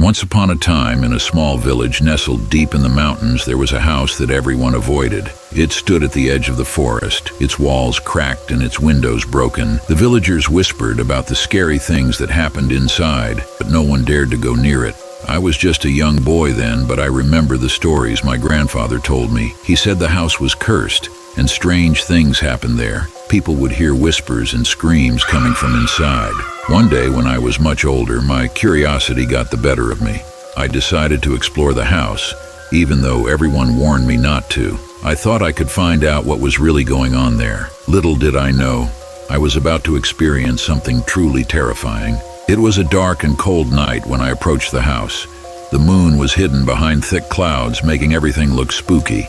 Once upon a time, in a small village nestled deep in the mountains, there was a house that everyone avoided. It stood at the edge of the forest, its walls cracked and its windows broken. The villagers whispered about the scary things that happened inside, but no one dared to go near it. I was just a young boy then, but I remember the stories my grandfather told me. He said the house was cursed, and strange things happened there. People would hear whispers and screams coming from inside. One day, when I was much older, my curiosity got the better of me. I decided to explore the house, even though everyone warned me not to. I thought I could find out what was really going on there. Little did I know, I was about to experience something truly terrifying. It was a dark and cold night when I approached the house. The moon was hidden behind thick clouds, making everything look spooky.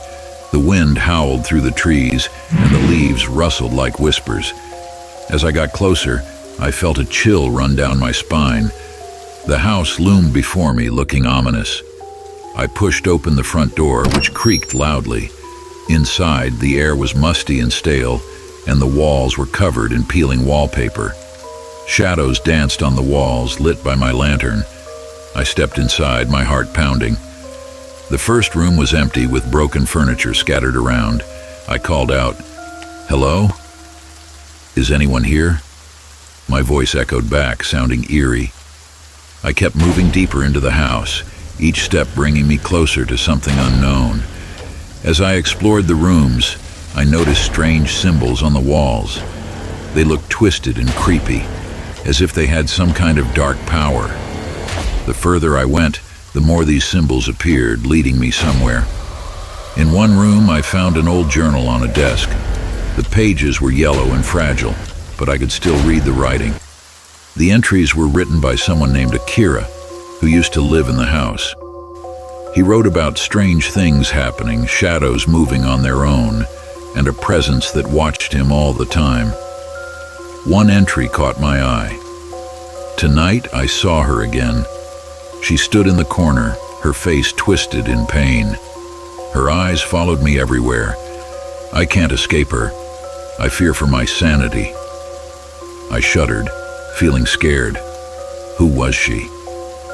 The wind howled through the trees, and the leaves rustled like whispers. As I got closer, I felt a chill run down my spine. The house loomed before me, looking ominous. I pushed open the front door, which creaked loudly. Inside, the air was musty and stale, and the walls were covered in peeling wallpaper. Shadows danced on the walls, lit by my lantern. I stepped inside, my heart pounding. The first room was empty, with broken furniture scattered around. I called out, "Hello? Is anyone here?" My voice echoed back, sounding eerie. I kept moving deeper into the house, each step bringing me closer to something unknown. As I explored the rooms, I noticed strange symbols on the walls. They looked twisted and creepy, as if they had some kind of dark power. The further I went, the more these symbols appeared, leading me somewhere. In one room, I found an old journal on a desk. The pages were yellow and fragile, but I could still read the writing. The entries were written by someone named Akira, who used to live in the house. He wrote about strange things happening, shadows moving on their own, and a presence that watched him all the time. One entry caught my eye. "Tonight I saw her again. She stood in the corner, her face twisted in pain. Her eyes followed me everywhere. I can't escape her. I fear for my sanity." I shuddered, feeling scared. Who was she?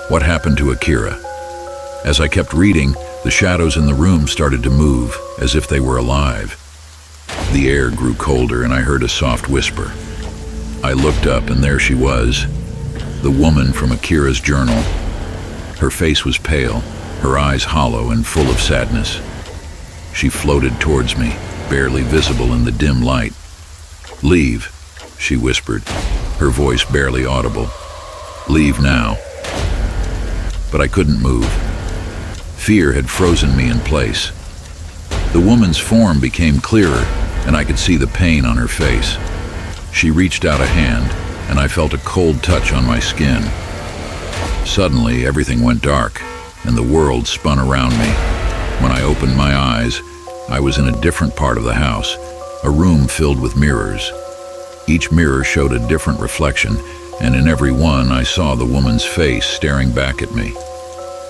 What happened to Akira? As I kept reading, the shadows in the room started to move, as if they were alive. The air grew colder, and I heard a soft whisper. I looked up, and there she was, the woman from Akira's journal. Her face was pale, her eyes hollow and full of sadness. She floated towards me, barely visible in the dim light. "Leave," she whispered, her voice barely audible. "Leave now." But I couldn't move. Fear had frozen me in place. The woman's form became clearer, and I could see the pain on her face. She reached out a hand, and I felt a cold touch on my skin. Suddenly, everything went dark, and the world spun around me. When I opened my eyes, I was in a different part of the house, a room filled with mirrors. Each mirror showed a different reflection, and in every one I saw the woman's face staring back at me.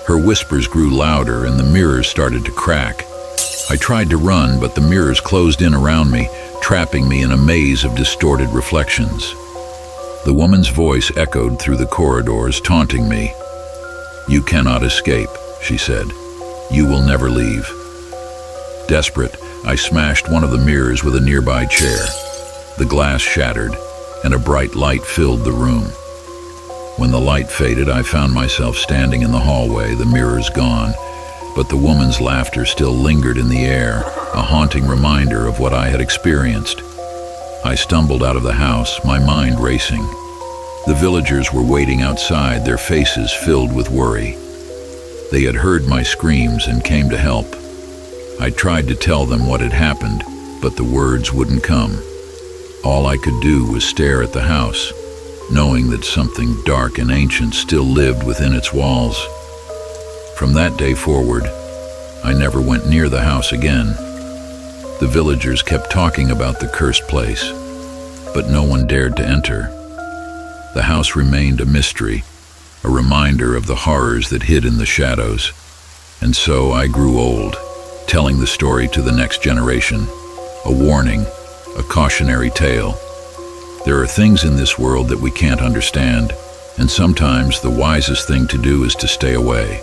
Her whispers grew louder, and the mirrors started to crack. I tried to run, but the mirrors closed in around me, trapping me in a maze of distorted reflections. The woman's voice echoed through the corridors, taunting me. "You cannot escape," she said. "You will never leave." Desperate, I smashed one of the mirrors with a nearby chair. The glass shattered, and a bright light filled the room. When the light faded, I found myself standing in the hallway, the mirrors gone, but the woman's laughter still lingered in the air, a haunting reminder of what I had experienced. I stumbled out of the house, my mind racing. The villagers were waiting outside, their faces filled with worry. They had heard my screams and came to help. I tried to tell them what had happened, but the words wouldn't come. All I could do was stare at the house, knowing that something dark and ancient still lived within its walls. From that day forward, I never went near the house again. The villagers kept talking about the cursed place, but no one dared to enter. The house remained a mystery, a reminder of the horrors that hid in the shadows. And so I grew old, telling the story to the next generation, a warning, a cautionary tale. There are things in this world that we can't understand, And sometimes the wisest thing to do is to stay away.